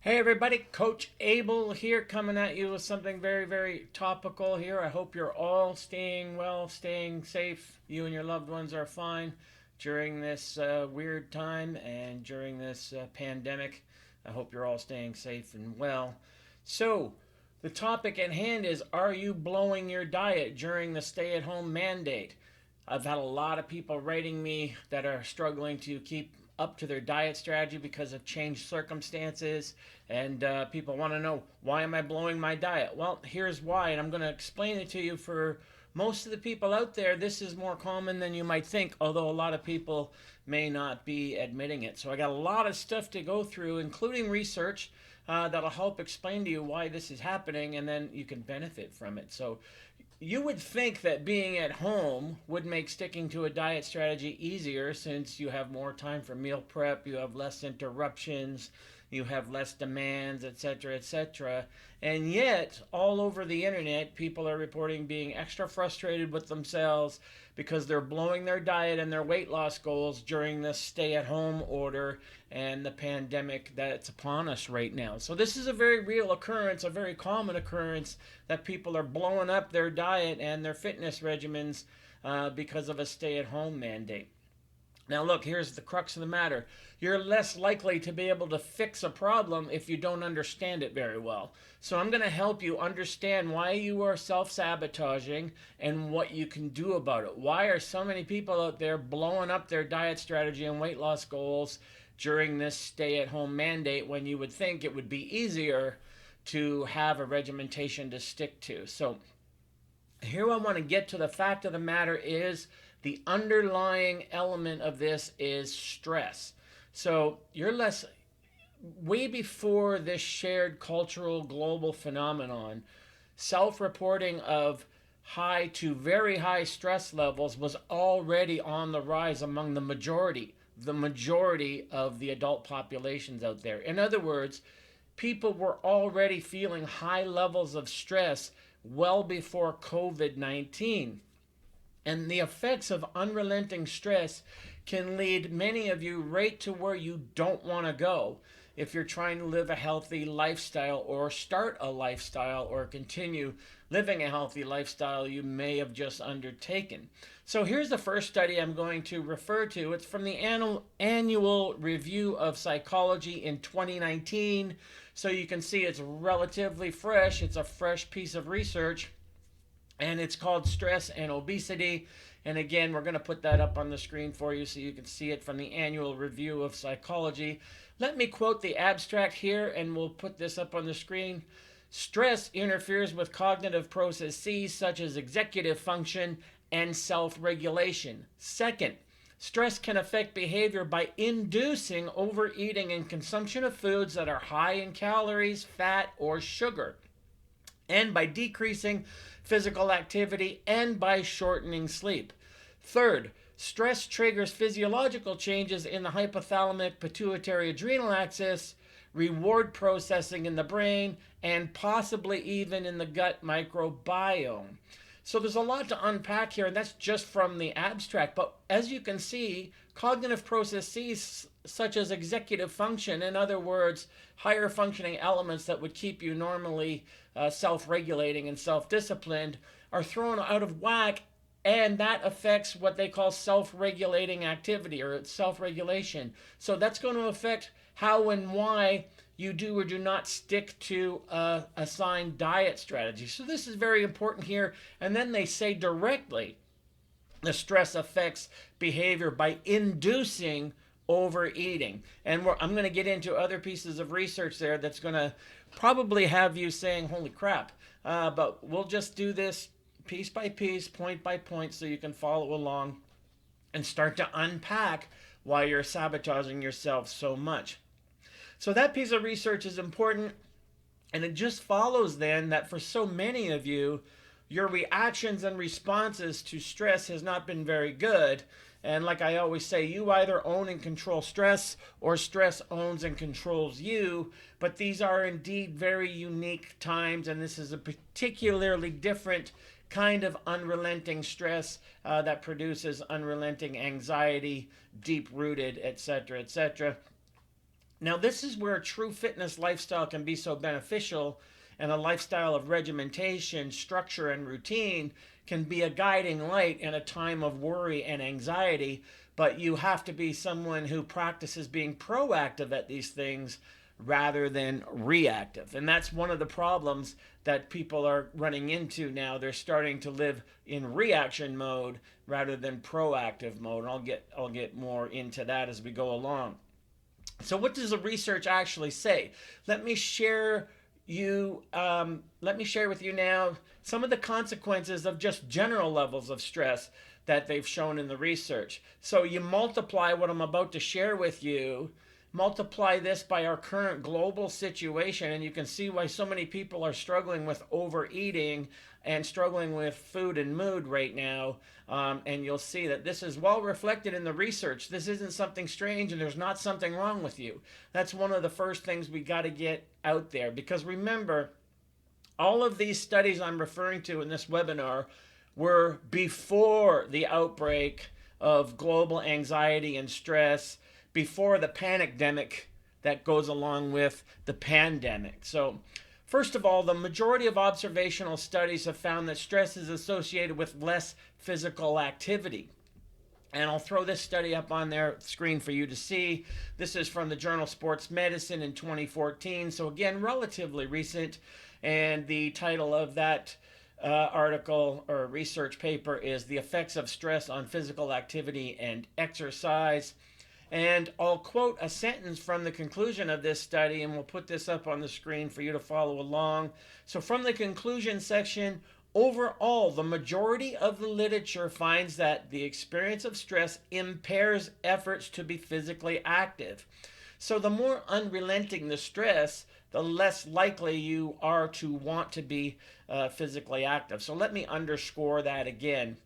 Hey everybody, Coach Abel here coming at you with something very, very topical here. I hope you're all staying well, staying safe. You and your loved ones are fine during this weird time and during this pandemic. I hope you're all staying safe and well. So, the topic at hand is, are you blowing your diet during the stay at home mandate? I've had a lot of people writing me that are struggling to keep up to their diet strategy because of changed circumstances, and people want to know, why am I blowing my diet? Well, here's why, and I'm going to explain it to you. For most of the people out there, this is more common than you might think, although a lot of people may not be admitting it. So I got a lot of stuff to go through, including research that'll help explain to you why this is happening, and then you can benefit from it. So you would think that being at home would make sticking to a diet strategy easier, since you have more time for meal prep, you have less interruptions, you have less demands, etc., etc. And yet, all over the internet, people are reporting being extra frustrated with themselves because they're blowing their diet and their weight loss goals during this stay at home order and the pandemic that's upon us right now. So, this is a very real occurrence, a very common occurrence, that people are blowing up their diet and their fitness regimens because of a stay at home mandate. Now, look, here's the crux of the matter. You're less likely to be able to fix a problem if you don't understand it very well. So, I'm going to help you understand why you are self sabotaging and what you can do about it. Why are so many people out there blowing up their diet strategy and weight loss goals during this stay at home mandate, when you would think it would be easier to have a regimentation to stick to? So, here I want to get to the fact of the matter is, the underlying element of this is stress. So you're less, way before this shared cultural global phenomenon, self-reporting of high to very high stress levels was already on the rise among the majority of the adult populations out there. In other words, people were already feeling high levels of stress well before COVID-19. And the effects of unrelenting stress can lead many of you right to where you don't want to go if you're trying to live a healthy lifestyle, or start a lifestyle, or continue living a healthy lifestyle you may have just undertaken. So here's the first study I'm going to refer to. It's from the annual review of psychology in 2019. So you can see it's relatively fresh. It's a fresh piece of research, and it's called Stress and Obesity. And again, we're going to put that up on the screen for you so you can see it from the annual review of psychology. Let me quote the abstract here, and we'll put this up on the screen. Stress interferes with cognitive processes such as executive function and self-regulation. Second, stress can affect behavior by inducing overeating and consumption of foods that are high in calories, fat, or sugar, and by decreasing physical activity, and by shortening sleep. Third, stress triggers physiological changes in the hypothalamic pituitary adrenal axis, reward processing in the brain, and possibly even in the gut microbiome. So there's a lot to unpack here, and that's just from the abstract. But as you can see, cognitive processes such as executive function, in other words, higher functioning elements that would keep you normally self-regulating and self-disciplined, are thrown out of whack, and that affects what they call self-regulating activity, or self-regulation. So that's going to affect how and why you do or do not stick to a assigned diet strategy. So this is very important here. And then they say directly, the stress affects behavior by inducing overeating. And I'm going to get into other pieces of research there that's going to probably have you saying, holy crap. But we'll just do this piece by piece, point by point, so you can follow along and start to unpack why you're sabotaging yourself so much. So that piece of research is important, and it just follows then that for so many of you, your reactions and responses to stress has not been very good. And like I always say, you either own and control stress, or stress owns and controls you. But these are indeed very unique times, and this is a particularly different kind of unrelenting stress that produces unrelenting anxiety, deep-rooted, etc., etc. Now, this is where a true fitness lifestyle can be so beneficial, and a lifestyle of regimentation, structure, and routine can be a guiding light in a time of worry and anxiety. But you have to be someone who practices being proactive at these things rather than reactive. And that's one of the problems that people are running into now. They're starting to live in reaction mode rather than proactive mode. And I'll get more into that as we go along. So, what does the research actually say? Let me share with you now some of the consequences of just general levels of stress that they've shown in the research. So you multiply what I'm about to share with you, multiply this by our current global situation, and you can see why so many people are struggling with overeating and struggling with food and mood right now. And you'll see that this is well reflected in the research. This isn't something strange, and there's not something wrong with you. That's one of the first things we got to get out there, because remember, all of these studies I'm referring to in this webinar were before the outbreak of global anxiety and stress, before the panicdemic that goes along with the pandemic. So, first of all, the majority of observational studies have found that stress is associated with less physical activity. And I'll throw this study up on their screen for you to see. This is from the journal Sports Medicine in 2014. So again, relatively recent. And the title of that article or research paper is The Effects of Stress on Physical Activity and Exercise. And I'll quote a sentence from the conclusion of this study, and we'll put this up on the screen for you to follow along. So from the conclusion section, overall, the majority of the literature finds that the experience of stress impairs efforts to be physically active. So the more unrelenting the stress, the less likely you are to want to be physically active. So let me underscore that again.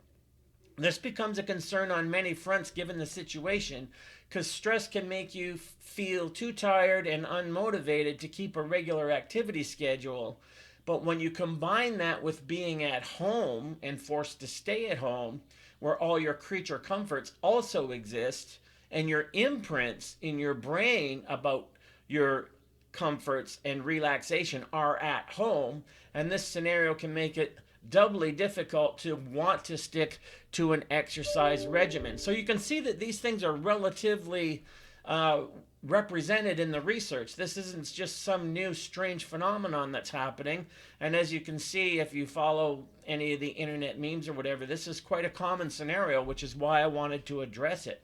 This becomes a concern on many fronts given the situation, because stress can make you feel too tired and unmotivated to keep a regular activity schedule. But when you combine that with being at home and forced to stay at home, where all your creature comforts also exist, and your imprints in your brain about your comforts and relaxation are at home, and this scenario can make it doubly difficult to want to stick to an exercise regimen. So you can see that these things are relatively represented in the research. This isn't just some new strange phenomenon that's happening. And as you can see, if you follow any of the internet memes or whatever, this is quite a common scenario, which is why I wanted to address it.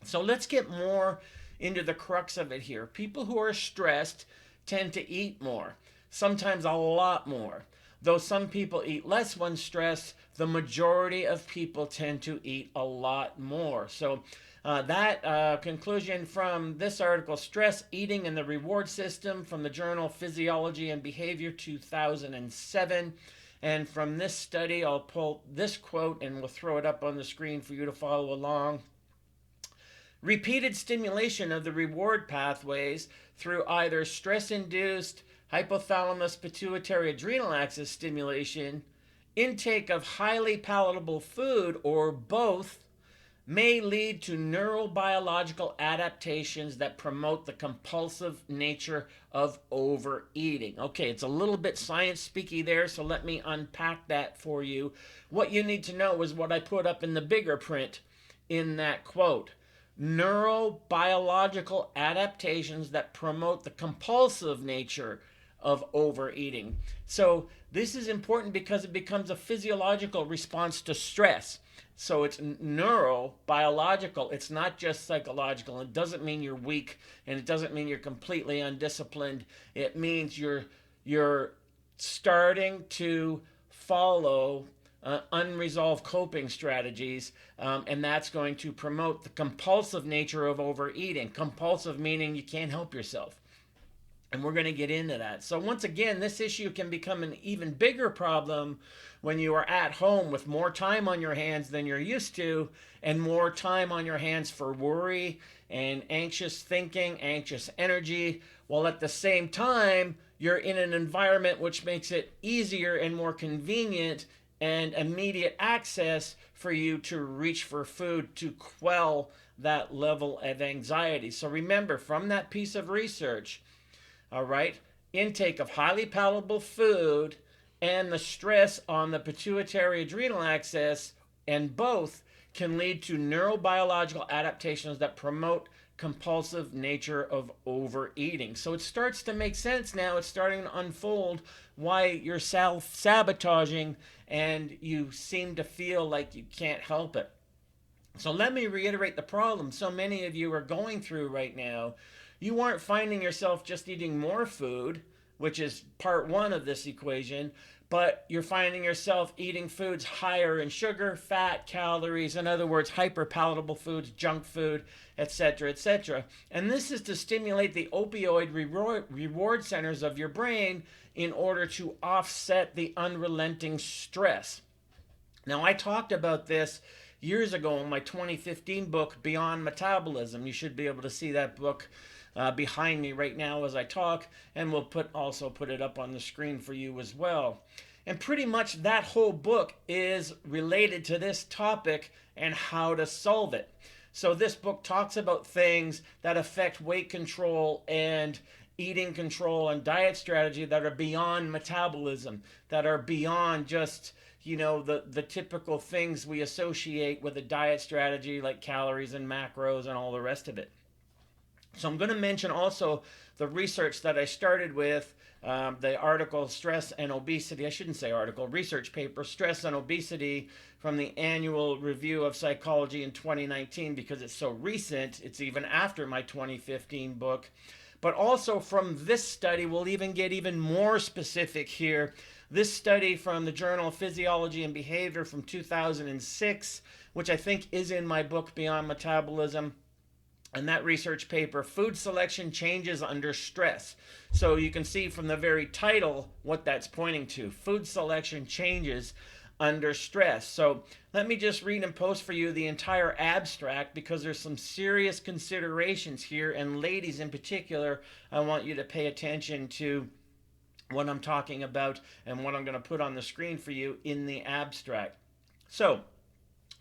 So let's get more into the crux of it here. People who are stressed tend to eat more, sometimes a lot more. Though some people eat less when stressed, the majority of people tend to eat a lot more. So that conclusion from this article, Stress, Eating, and the Reward System, from the journal Physiology and Behavior 2007. And from this study, I'll pull this quote and we'll throw it up on the screen for you to follow along. Repeated stimulation of the reward pathways through either stress-induced hypothalamus pituitary adrenal axis stimulation, intake of highly palatable food, or both, may lead to neurobiological adaptations that promote the compulsive nature of overeating. Okay, it's a little bit science speaky there, so let me unpack that for you. What you need to know is what I put up in the bigger print in that quote. Neurobiological adaptations that promote the compulsive nature of overeating. So this is important because it becomes a physiological response to stress. So it's neurobiological. It's not just psychological. It doesn't mean you're weak, and it doesn't mean you're completely undisciplined. It means you're starting to follow unresolved coping strategies, and that's going to promote the compulsive nature of overeating. Compulsive meaning you can't help yourself. And we're going to get into that. So once again, this issue can become an even bigger problem when you are at home with more time on your hands than you're used to, and more time on your hands for worry and anxious thinking, anxious energy, while at the same time, you're in an environment which makes it easier and more convenient and immediate access for you to reach for food to quell that level of anxiety. So remember, from that piece of research, all right, intake of highly palatable food and the stress on the pituitary adrenal axis, and both can lead to neurobiological adaptations that promote compulsive nature of overeating. So it starts to make sense now. It's starting to unfold why you're self-sabotaging and you seem to feel like you can't help it. So let me reiterate the problem so many of you are going through right now. You aren't finding yourself just eating more food, which is part one of this equation, but you're finding yourself eating foods higher in sugar, fat, calories, in other words, hyperpalatable foods, junk food, etc., etc. And this is to stimulate the opioid reward centers of your brain in order to offset the unrelenting stress. Now, I talked about this years ago in my 2015 book, Beyond Metabolism. You should be able to see that book behind me right now as I talk, and we'll also put it up on the screen for you as well. And pretty much that whole book is related to this topic and how to solve it. So this book talks about things that affect weight control and eating control and diet strategy that are beyond metabolism, that are beyond just the typical things we associate with a diet strategy like calories and macros and all the rest of it. So I'm going to mention also the research that I started with, the article Stress and Obesity, I shouldn't say article, research paper, Stress and Obesity from the Annual Review of Psychology in 2019, because it's so recent, it's even after my 2015 book. But also from this study, we'll even get even more specific here. This study from the Journal of Physiology and Behavior from 2006, which I think is in my book, Beyond Metabolism. And that research paper, Food Selection Changes Under Stress. So you can see from the very title what that's pointing to. Food selection changes under stress. So let me just read and post for you the entire abstract, because there's some serious considerations here. And ladies in particular, I want you to pay attention to what I'm talking about and what I'm going to put on the screen for you in the abstract. So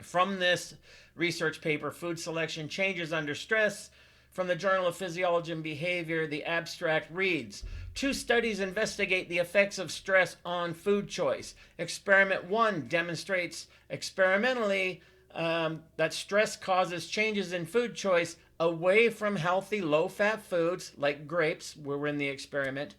from this research paper, Food Selection Changes Under Stress, from the Journal of Physiology and Behavior, the abstract reads, 2 studies investigate the effects of stress on food choice. Experiment 1 demonstrates experimentally that stress causes changes in food choice away from healthy low-fat foods like grapes, where we're in the experiment,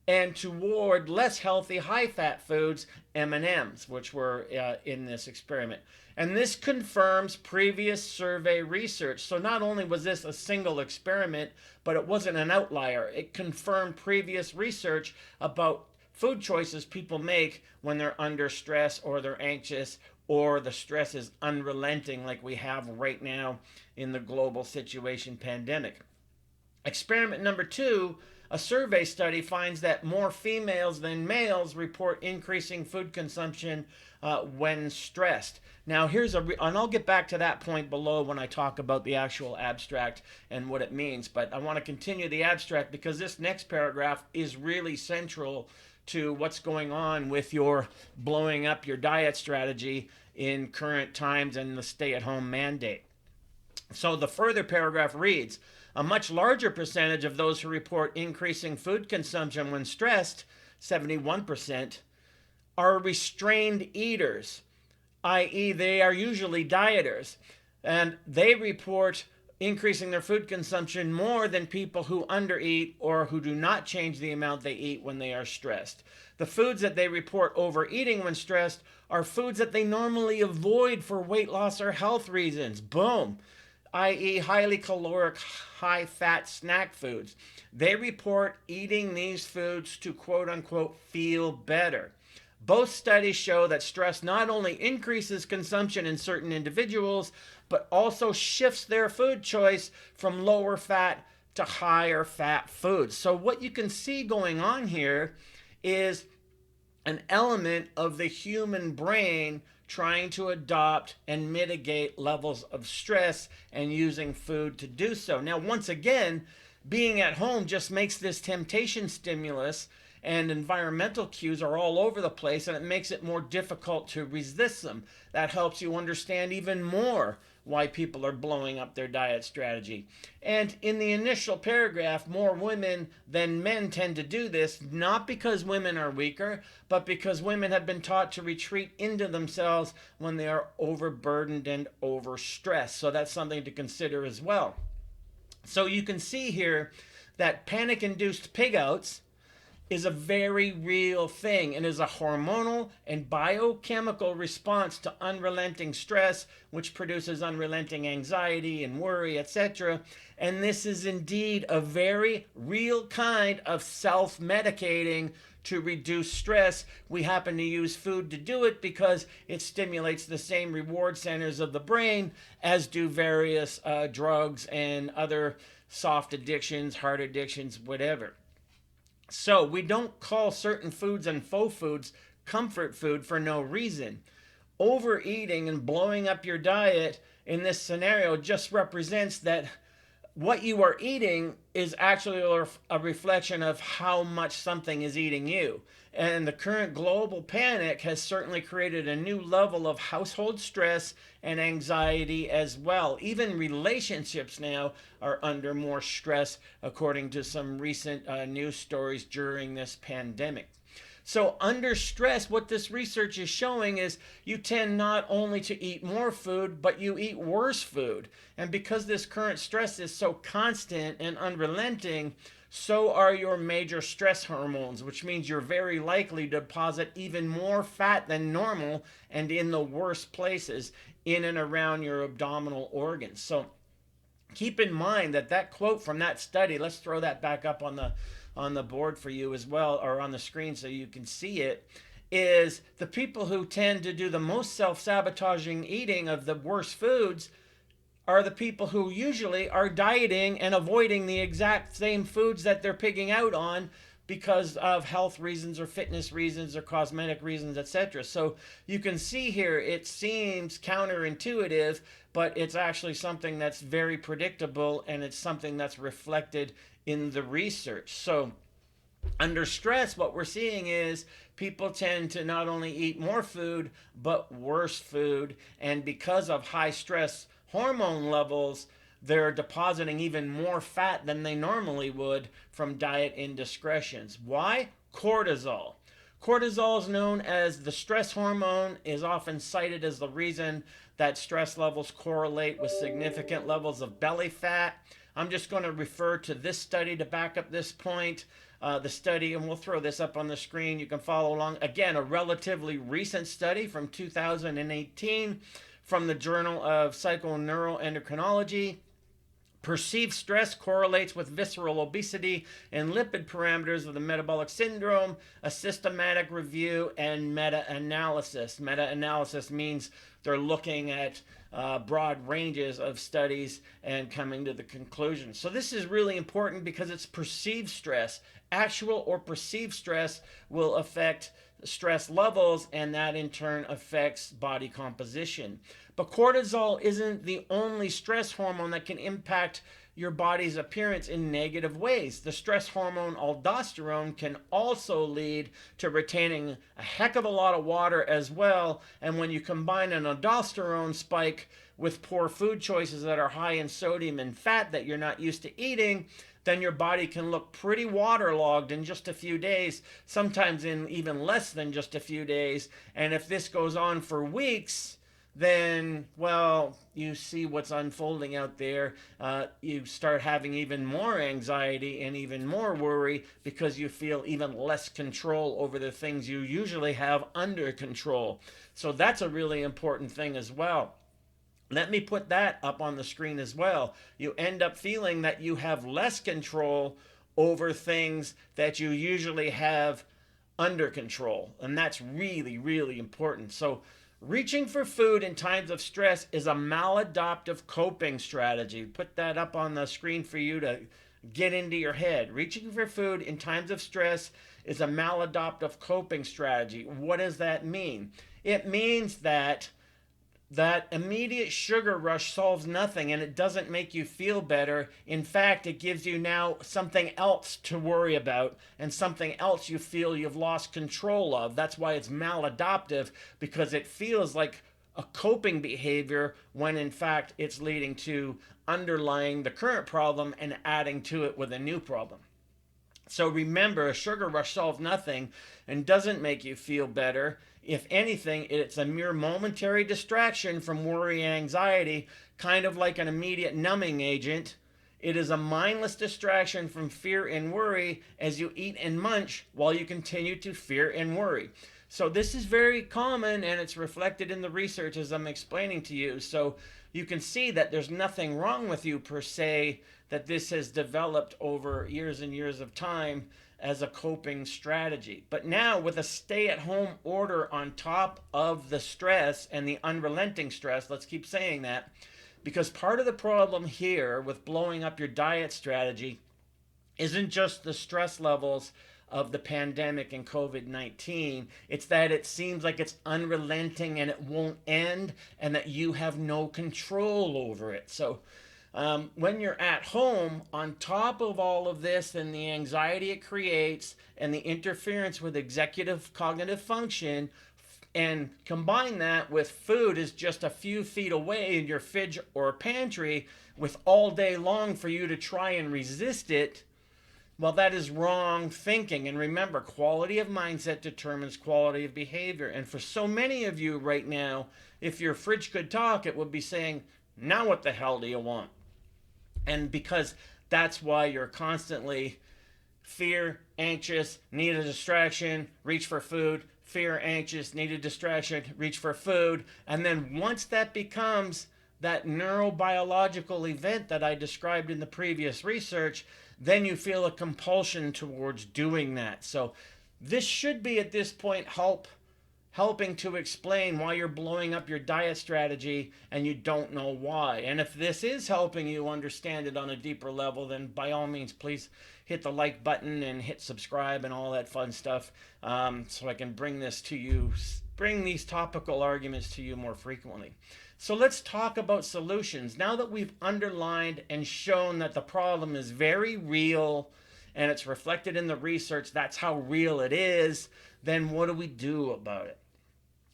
and toward less healthy high-fat foods, M&Ms, which were in this experiment. And this confirms previous survey research. So not only was this a single experiment, but it wasn't an outlier. It confirmed previous research about food choices people make when they're under stress or they're anxious or the stress is unrelenting like we have right now in the global situation pandemic. Experiment number 2, a survey study finds that more females than males report increasing food consumption when stressed. Now and I'll get back to that point below when I talk about the actual abstract and what it means, but I want to continue the abstract because this next paragraph is really central to what's going on with your blowing up your diet strategy in current times and the stay-at-home mandate. So the further paragraph reads, a much larger percentage of those who report increasing food consumption when stressed, 71%, are restrained eaters, i.e. they are usually dieters, and they report increasing their food consumption more than people who undereat or who do not change the amount they eat when they are stressed. The foods that they report overeating when stressed are foods that they normally avoid for weight loss or health reasons. Boom. I.e. highly caloric, high-fat snack foods. They report eating these foods to quote-unquote feel better. Both studies show that stress not only increases consumption in certain individuals, but also shifts their food choice from lower fat to higher fat foods. So what you can see going on here is an element of the human brain trying to adopt and mitigate levels of stress and using food to do so. Now, once again, being at home just makes this temptation stimulus, and environmental cues are all over the place, and it makes it more difficult to resist them. That helps you understand even more why people are blowing up their diet strategy. And in the initial paragraph, more women than men tend to do this, not because women are weaker, but because women have been taught to retreat into themselves when they are overburdened and overstressed. So that's something to consider as well. So you can see here that panic-induced pig-outs is a very real thing and is a hormonal and biochemical response to unrelenting stress, which produces unrelenting anxiety and worry, etc. And this is indeed a very real kind of self-medicating to reduce stress. We happen to use food to do it because it stimulates the same reward centers of the brain as do various drugs and other soft addictions, heart addictions, whatever. So we don't call certain foods and faux foods comfort food for no reason. Overeating and blowing up your diet in this scenario just represents that what you are eating is actually a reflection of how much something is eating you. And the current global panic has certainly created a new level of household stress and anxiety as well. Even relationships now are under more stress, according to some recent news stories during this pandemic. So under stress, what this research is showing is you tend not only to eat more food, but you eat worse food. And because this current stress is so constant and unrelenting, so are your major stress hormones, which means you're very likely to deposit even more fat than normal and in the worst places in and around your abdominal organs. So keep in mind that that quote from that study, let's throw that back up on the board for you as well, or on the screen so you can see it, is the people who tend to do the most self-sabotaging eating of the worst foods are the people who usually are dieting and avoiding the exact same foods that they're pigging out on because of health reasons or fitness reasons or cosmetic reasons, etc. So you can see here it seems counterintuitive, but it's actually something that's very predictable, and it's something that's reflected in the research. So under stress, what we're seeing is people tend to not only eat more food, but worse food. And because of high stress hormone levels, they're depositing even more fat than they normally would from diet indiscretions. Why? Cortisol. Cortisol is known as the stress hormone, is often cited as the reason that stress levels correlate with significant levels of belly fat. I'm just going to refer to this study to back up this point. The study, and we'll throw this up on the screen, you can follow along. Again, a relatively recent study from 2018 from the Journal of Psychoneuroendocrinology. Perceived stress correlates with visceral obesity and lipid parameters of the metabolic syndrome, a systematic review, and meta-analysis. Meta-analysis means they're looking at broad ranges of studies and coming to the conclusion. So this is really important because it's perceived stress. Actual or perceived stress will affect stress levels, and that in turn affects body composition. But cortisol isn't the only stress hormone that can impact your body's appearance in negative ways. The stress hormone aldosterone can also lead to retaining a heck of a lot of water as well. And when you combine an aldosterone spike with poor food choices that are high in sodium and fat that you're not used to eating, then your body can look pretty waterlogged in just a few days, sometimes in even less than just a few days. And if this goes on for weeks, then, well, you see what's unfolding out there. You start having even more anxiety and even more worry because you feel even less control over the things you usually have under control. So that's a really important thing as well. Let me put that up on the screen as well. You end up feeling that you have less control over things that you usually have under control. And that's really, really important. So reaching for food in times of stress is a maladaptive coping strategy. Put that up on the screen for you to get into your head. Reaching for food in times of stress is a maladaptive coping strategy. What does that mean? It means that that immediate sugar rush solves nothing and it doesn't make you feel better. In fact, it gives you now something else to worry about and something else you feel you've lost control of. That's why it's maladaptive, because it feels like a coping behavior when in fact it's leading to underlying the current problem and adding to it with a new problem. So remember, a sugar rush solves nothing and doesn't make you feel better. If anything, it's a mere momentary distraction from worry and anxiety, kind of like an immediate numbing agent. It is a mindless distraction from fear and worry as you eat and munch while you continue to fear and worry. So this is very common and it's reflected in the research as I'm explaining to you. So you can see that there's nothing wrong with you per se, that this has developed over years and years of time as a coping strategy. But now with a stay-at-home order on top of the stress and the unrelenting stress, let's keep saying that, because part of the problem here with blowing up your diet strategy isn't just the stress levels of the pandemic and COVID-19. It's that it seems like it's unrelenting and it won't end and that you have no control over it. So when you're at home, on top of all of this and the anxiety it creates and the interference with executive cognitive function, and combine that with food is just a few feet away in your fridge or pantry with all day long for you to try and resist it, well, that is wrong thinking. And remember, quality of mindset determines quality of behavior. And for so many of you right now, if your fridge could talk, it would be saying, now what the hell do you want? And because that's why you're constantly fear, anxious, need a distraction, reach for food, fear, anxious, need a distraction, reach for food. And then once that becomes that neurobiological event that I described in the previous research, then you feel a compulsion towards doing that. So this should be at this point helping to explain why you're blowing up your diet strategy and you don't know why. And if this is helping you understand it on a deeper level, then by all means, please hit the like button and hit subscribe and all that fun stuff, so I can bring this to you, bring these topical arguments to you more frequently. So let's talk about solutions. Now that we've underlined and shown that the problem is very real and it's reflected in the research, that's how real it is, then what do we do about it?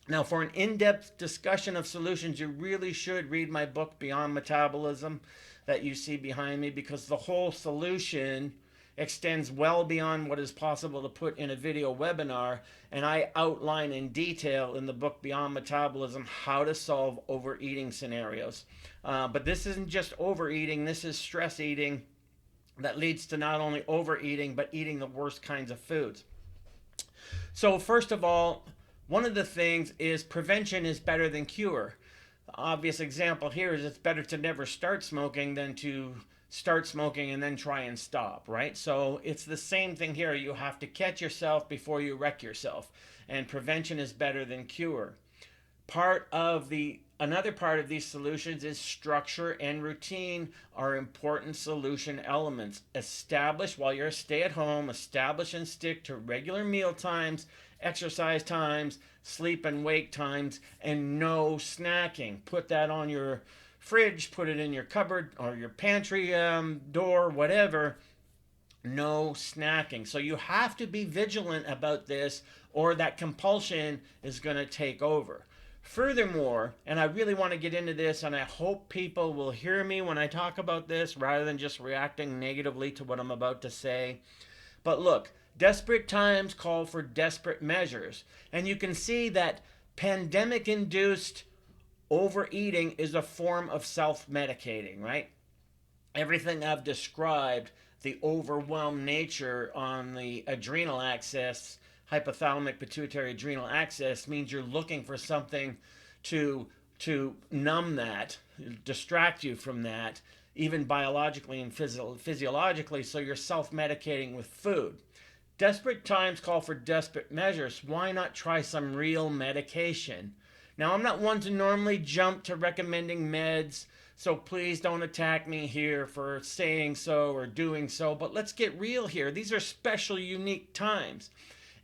Now, for an in-depth discussion of solutions, you really should read my book, Beyond Metabolism, that you see behind me, because the whole solution extends well beyond what is possible to put in a video webinar, and I outline in detail in the book Beyond Metabolism how to solve overeating scenarios. But this isn't just overeating, this is stress eating that leads to not only overeating, but eating the worst kinds of foods. So first of all, one of the things is prevention is better than cure. The obvious example here is it's better to never start smoking than to start smoking and then try and stop, right? So it's the same thing here. You have to catch yourself before you wreck yourself, and prevention is better than cure. Another part of these solutions is structure and routine are important solution elements. While you're stay at home, establish and stick to regular meal times, exercise times, sleep and wake times, and no snacking. Put that on your fridge, put it in your cupboard or your pantry door, whatever. No snacking. So you have to be vigilant about this, or that compulsion is going to take over. Furthermore, and I really want to get into this, and I hope people will hear me when I talk about this rather than just reacting negatively to what I'm about to say. But look, desperate times call for desperate measures. And you can see that pandemic-induced overeating is a form of self-medicating, right? Everything I've described, the overwhelmed nature on the adrenal axis, hypothalamic pituitary adrenal axis, means you're looking for something to numb that, distract you from that, even biologically and physiologically, so you're self-medicating with food. Desperate times call for desperate measures. Why not try some real medication? Now, I'm not one to normally jump to recommending meds, so please don't attack me here for saying so or doing so, but let's get real here. These are special, unique times.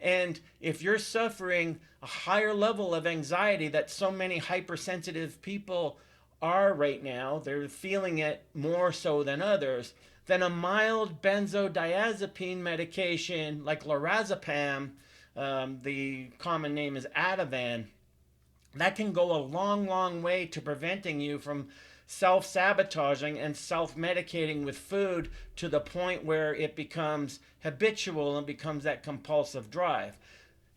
And if you're suffering a higher level of anxiety that so many hypersensitive people are right now, they're feeling it more so than others, then a mild benzodiazepine medication like lorazepam, the common name is Ativan, that can go a long, long way to preventing you from self sabotaging and self medicating with food to the point where it becomes habitual and becomes that compulsive drive.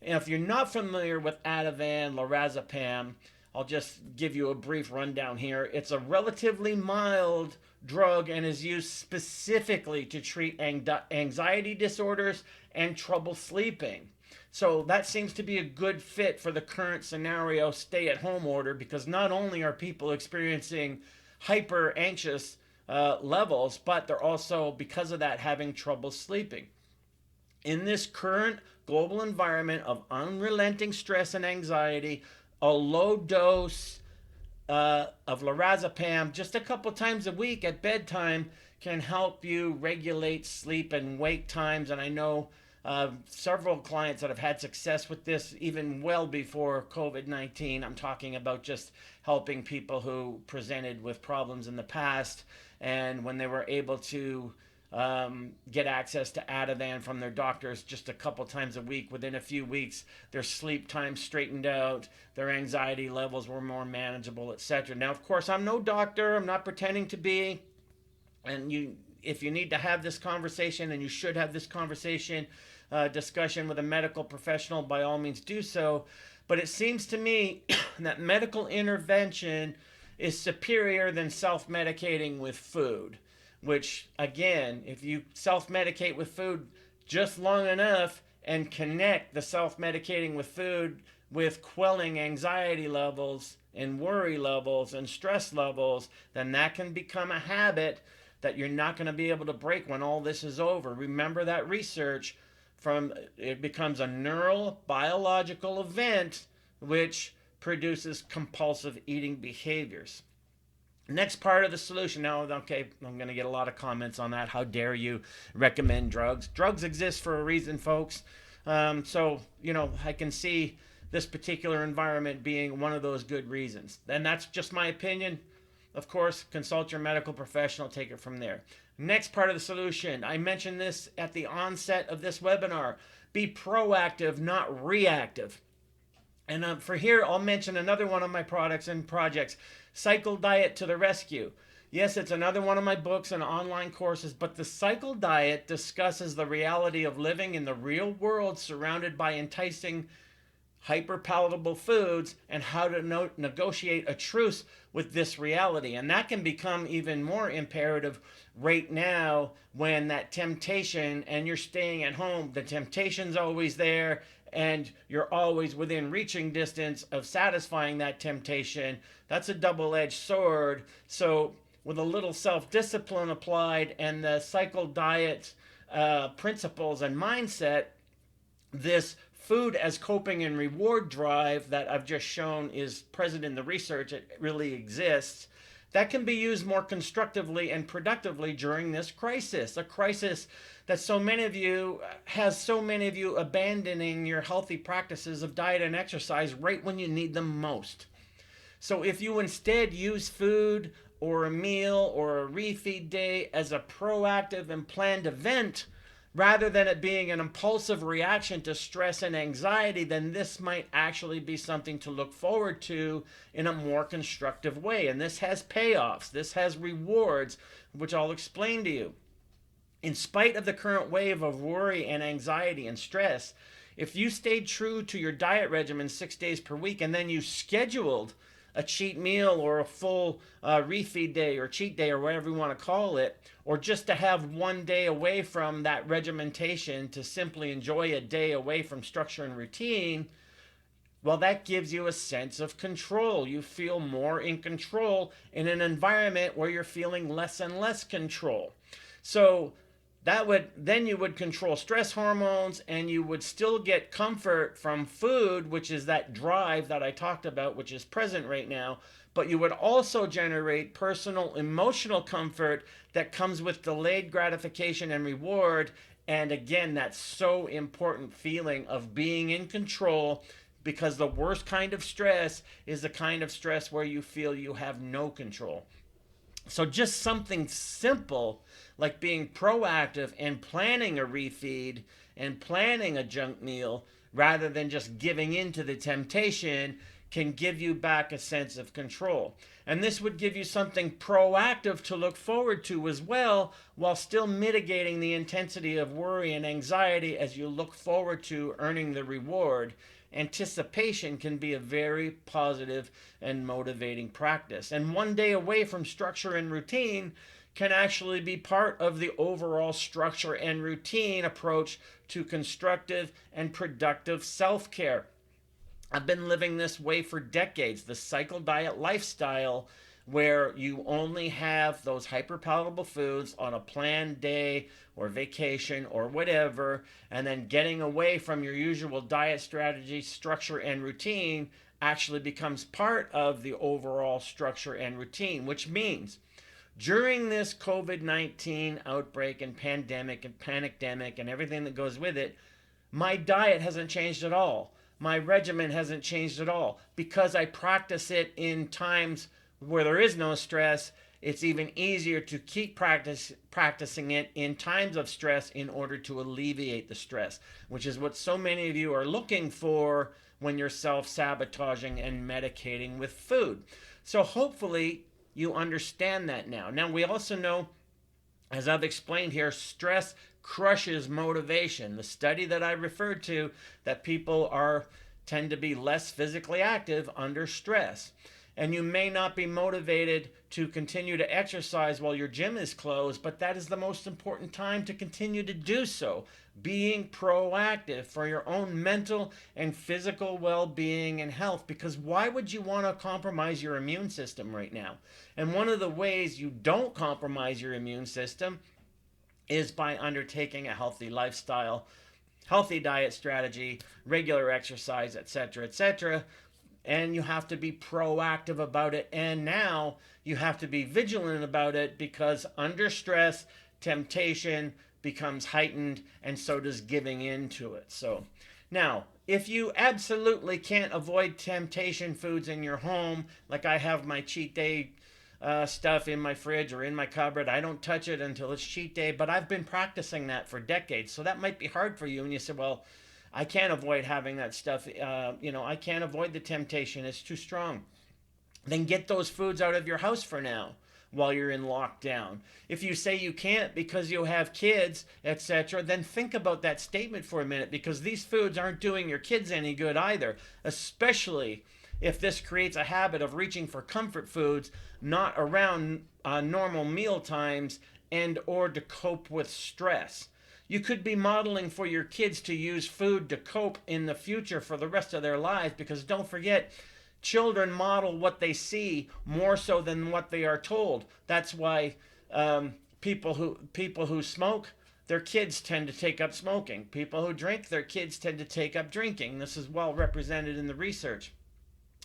And if you're not familiar with Ativan, lorazepam, I'll just give you a brief rundown here. It's a relatively mild drug and is used specifically to treat anxiety disorders and trouble sleeping. So that seems to be a good fit for the current scenario stay at home order, because not only are people experiencing hyper anxious levels, but they're also, because of that, having trouble sleeping. In this current global environment of unrelenting stress and anxiety, a low dose of lorazepam just a couple times a week at bedtime can help you regulate sleep and wake times. And I know several clients that have had success with this even well before COVID-19. I'm talking about just helping people who presented with problems in the past, and when they were able to get access to Ativan from their doctors just a couple times a week, within a few weeks, their sleep time straightened out, their anxiety levels were more manageable, etc. Now, of course, I'm no doctor. I'm not pretending to be. And if you need to have this conversation, and you should have this conversation, discussion with a medical professional, by all means do so. But it seems to me that medical intervention is superior than self-medicating with food, which, again, if you self-medicate with food just long enough and connect the self-medicating with food with quelling anxiety levels and worry levels and stress levels, then that can become a habit that you're not going to be able to break when all this is over. Remember that research from it becomes a neural biological event which produces compulsive eating behaviors. Next part of the solution. Now, okay, I'm going to get a lot of comments on that. How dare you recommend drugs? Drugs exist for a reason, folks. So, I can see this particular environment being one of those good reasons. And that's just my opinion. Of course, consult your medical professional, take it from there. Next part of the solution. I mentioned this at the onset of this webinar. Be proactive, not reactive. And for here, I'll mention another one of my products and projects, Cycle Diet to the Rescue. Yes, it's another one of my books and online courses, but the Cycle Diet discusses the reality of living in the real world surrounded by enticing hyper-palatable foods and how to negotiate a truce with this reality. And that can become even more imperative right now when that temptation, and you're staying at home, the temptation's always there, and you're always within reaching distance of satisfying that temptation. That's a double-edged sword. So with a little self-discipline applied and the Cycle Diet principles and mindset, this food as coping and reward drive that I've just shown is present in the research, it really exists, that can be used more constructively and productively during this crisis. A crisis that has so many of you abandoning your healthy practices of diet and exercise right when you need them most. So if you instead use food or a meal or a refeed day as a proactive and planned event, rather than it being an impulsive reaction to stress and anxiety, then this might actually be something to look forward to in a more constructive way. And this has payoffs. This has rewards, which I'll explain to you. In spite of the current wave of worry and anxiety and stress, if you stayed true to your diet regimen 6 days per week, and then you scheduled a cheat meal or a full refeed day or cheat day or whatever you want to call it, or just to have one day away from that regimentation to simply enjoy a day away from structure and routine, well, that gives you a sense of control. You feel more in control in an environment where you're feeling less and less control. So then you would control stress hormones, and you would still get comfort from food, which is that drive that I talked about, which is present right now. But you would also generate personal emotional comfort that comes with delayed gratification and reward, And again, that so important feeling of being in control, because the worst kind of stress is the kind of stress where you feel you have no control. So just something simple like being proactive and planning a refeed and planning a junk meal rather than just giving in to the temptation can give you back a sense of control. And this would give you something proactive to look forward to as well, while still mitigating the intensity of worry and anxiety as you look forward to earning the reward. Anticipation can be a very positive and motivating practice. And one day away from structure and routine can actually be part of the overall structure and routine approach to constructive and productive self-care. I've been living this way for decades, the cycle diet lifestyle, where you only have those hyperpalatable foods on a planned day or vacation or whatever, and then getting away from your usual diet strategy, structure, and routine actually becomes part of the overall structure and routine, which means during this COVID-19 outbreak and pandemic and panicdemic and everything that goes with it, my diet hasn't changed at all. My regimen hasn't changed at all because I practice it in times where there is no stress. It's even easier to keep practicing it in times of stress in order to alleviate the stress, which is what so many of you are looking for when you're self-sabotaging and medicating with food. So hopefully you understand that now. Now, we also know, as I've explained here, stress crushes motivation. The study that I referred to, that people tend to be less physically active under stress. And you may not be motivated to continue to exercise while your gym is closed, but that is the most important time to continue to do so. Being proactive for your own mental and physical well-being and health, because why would you want to compromise your immune system right now? And one of the ways you don't compromise your immune system is by undertaking a healthy lifestyle, healthy diet strategy, regular exercise, etc., etc. And you have to be proactive about it. And now you have to be vigilant about it, because under stress, temptation becomes heightened, and so does giving in to it. So now, if you absolutely can't avoid temptation foods in your home, like I have my cheat day stuff in my fridge or in my cupboard, I don't touch it until it's cheat day, but I've been practicing that for decades. So that might be hard for you. And you say, well, I can't avoid having that stuff. I can't avoid the temptation. It's too strong. Then get those foods out of your house for now while you're in lockdown. If you say you can't because you have kids, etc., then think about that statement for a minute, because these foods aren't doing your kids any good either, especially if this creates a habit of reaching for comfort foods not around normal meal times and or to cope with stress. You could be modeling for your kids to use food to cope in the future for the rest of their lives, because don't forget, children model what they see more so than what they are told. That's why people who smoke, their kids tend to take up smoking. People who drink, their kids tend to take up drinking. This is well represented in the research.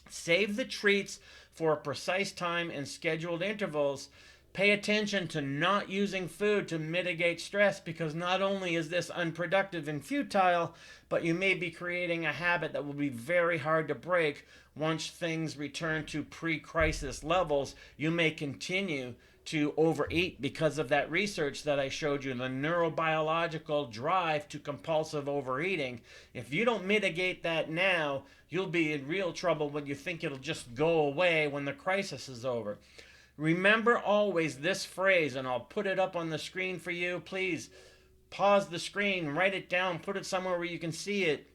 Save the treats for a precise time and scheduled intervals. Pay attention to not using food to mitigate stress, because not only is this unproductive and futile, but you may be creating a habit that will be very hard to break once things return to pre-crisis levels. You may continue to overeat because of that research that I showed you, the neurobiological drive to compulsive overeating. If you don't mitigate that now, you'll be in real trouble when you think it'll just go away when the crisis is over. Remember always this phrase, and I'll put it up on the screen for you. Please pause the screen, write it down, put it somewhere where you can see it.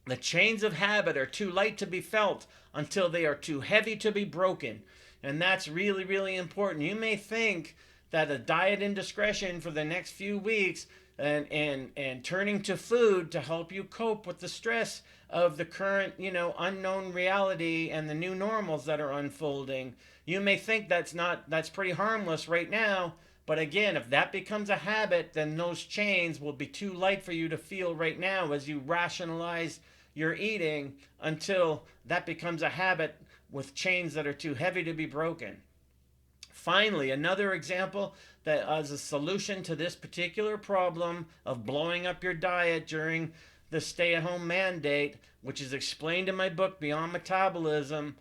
The chains of habit are too light to be felt until they are too heavy to be broken. And that's really, really important. You may think that a diet indiscretion for the next few weeks and turning to food to help you cope with the stress of the current, unknown reality and the new normals that are unfolding. You may think that's pretty harmless right now, but again, if that becomes a habit, then those chains will be too light for you to feel right now as you rationalize your eating, until that becomes a habit with chains that are too heavy to be broken. Finally, another example that as a solution to this particular problem of blowing up your diet during the stay-at-home mandate, which is explained in my book Beyond Metabolism,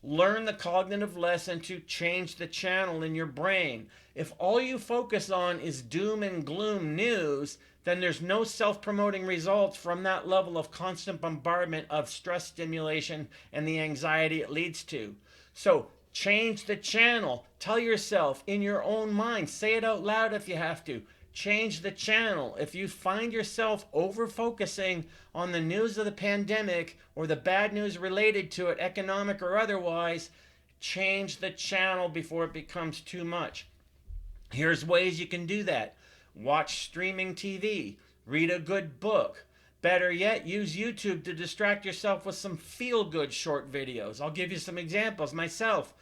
learn the cognitive lesson to change the channel in your brain. If all you focus on is doom and gloom news, then there's no self-promoting results from that level of constant bombardment of stress stimulation and the anxiety it leads to. So change the channel. Tell yourself in your own mind, say it out loud if you have to. Change the channel. If you find yourself over focusing on the news of the pandemic or the bad news related to it, economic or otherwise, change the channel before it becomes too much. Here's ways you can do that. Watch streaming TV, read a good book. Better yet, use YouTube to distract yourself with some feel-good short videos. I'll give you some examples myself.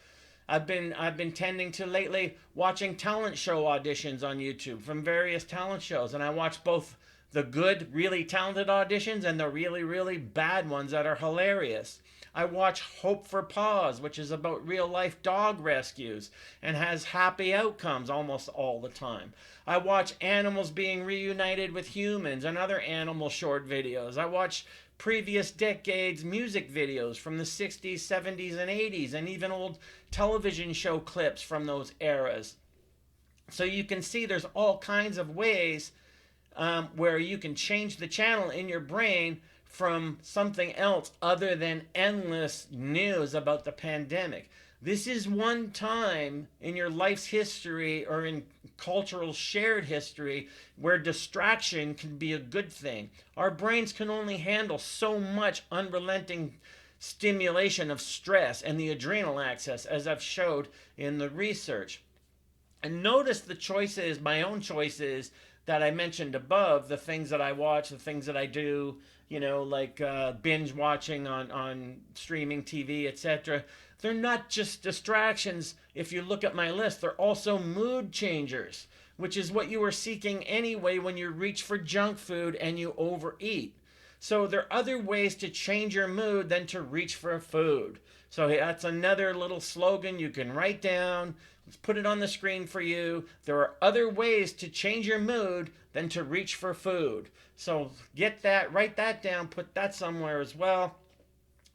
I've been tending to lately watching talent show auditions on YouTube from various talent shows, and I watch both the good, really talented auditions and the really, really bad ones that are hilarious. I watch Hope for Paws, which is about real-life dog rescues and has happy outcomes almost all the time. I watch animals being reunited with humans and other animal short videos. I watch previous decades music videos from the 60s, 70s, and 80s, and even old television show clips from those eras. So you can see there's all kinds of ways where you can change the channel in your brain from something else other than endless news about the pandemic. This is one time in your life's history or in cultural shared history where distraction can be a good thing. Our brains can only handle so much unrelenting stimulation of stress and the adrenal axis, as I've showed in the research. And notice the choices, my own choices, that I mentioned above, the things that I watch, the things that I do, like binge watching on streaming TV, etc. They're not just distractions. If you look at my list, they're also mood changers, which is what you were seeking anyway when you reach for junk food and you overeat. So there are other ways to change your mood than to reach for food. So that's another little slogan you can write down. Let's put it on the screen for you. There are other ways to change your mood than to reach for food. So get that, write that down, put that somewhere as well,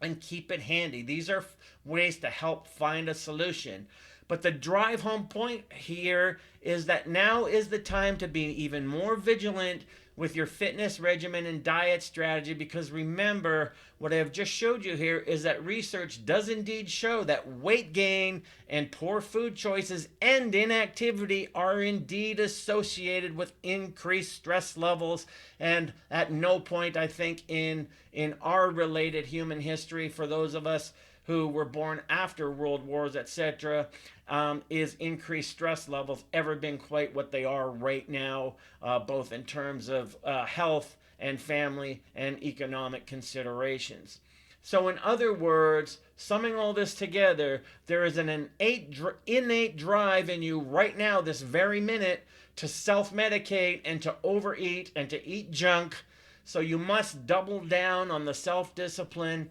and keep it handy. These are ways to help find a solution. But the drive home point here is that now is the time to be even more vigilant with your fitness regimen and diet strategy, because remember, what I have just showed you here is that research does indeed show that weight gain and poor food choices and inactivity are indeed associated with increased stress levels. And at no point, I think, in our related human history, for those of us who were born after world wars, etc., is increased stress levels ever been quite what they are right now, both in terms of health and family and economic considerations. So in other words, summing all this together, there is an innate drive in you right now, this very minute, to self-medicate and to overeat and to eat junk. So you must double down on the self-discipline.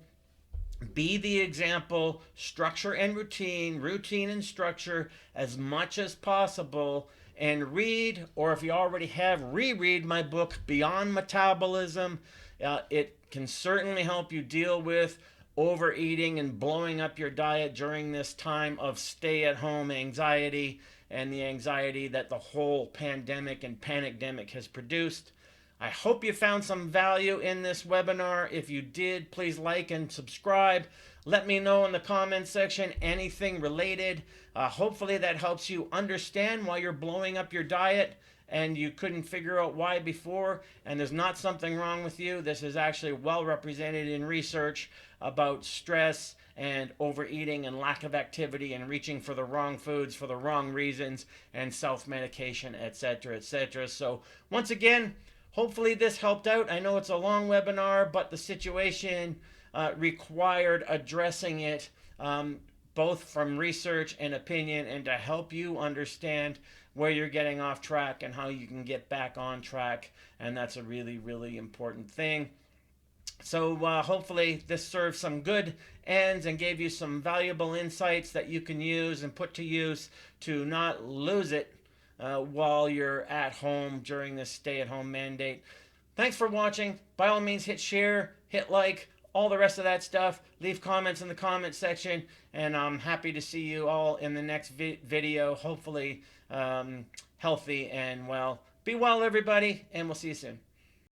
Be the example, structure and routine and structure as much as possible, and read, or if you already have, reread my book, Beyond Metabolism. It can certainly help you deal with overeating and blowing up your diet during this time of stay-at-home anxiety and the anxiety that the whole pandemic and panicdemic has produced. I hope you found some value in this webinar. If you did, please like and subscribe. Let me know in the comments section anything related. Hopefully that helps you understand why you're blowing up your diet and you couldn't figure out why before, and there's not something wrong with you. This is actually well represented in research about stress and overeating and lack of activity and reaching for the wrong foods for the wrong reasons and self-medication, etc., etc. So once again, hopefully this helped out. I know it's a long webinar, but the situation required addressing it both from research and opinion, and to help you understand where you're getting off track and how you can get back on track. And that's a really, really important thing. So hopefully this served some good ends and gave you some valuable insights that you can use and put to use to not lose it while you're at home during this stay-at-home mandate. Thanks for watching. By all means, hit share, hit like, all the rest of that stuff. Leave comments in the comment section, and I'm happy to see you all in the next video. Hopefully healthy and well. Be well, everybody, and we'll see you soon.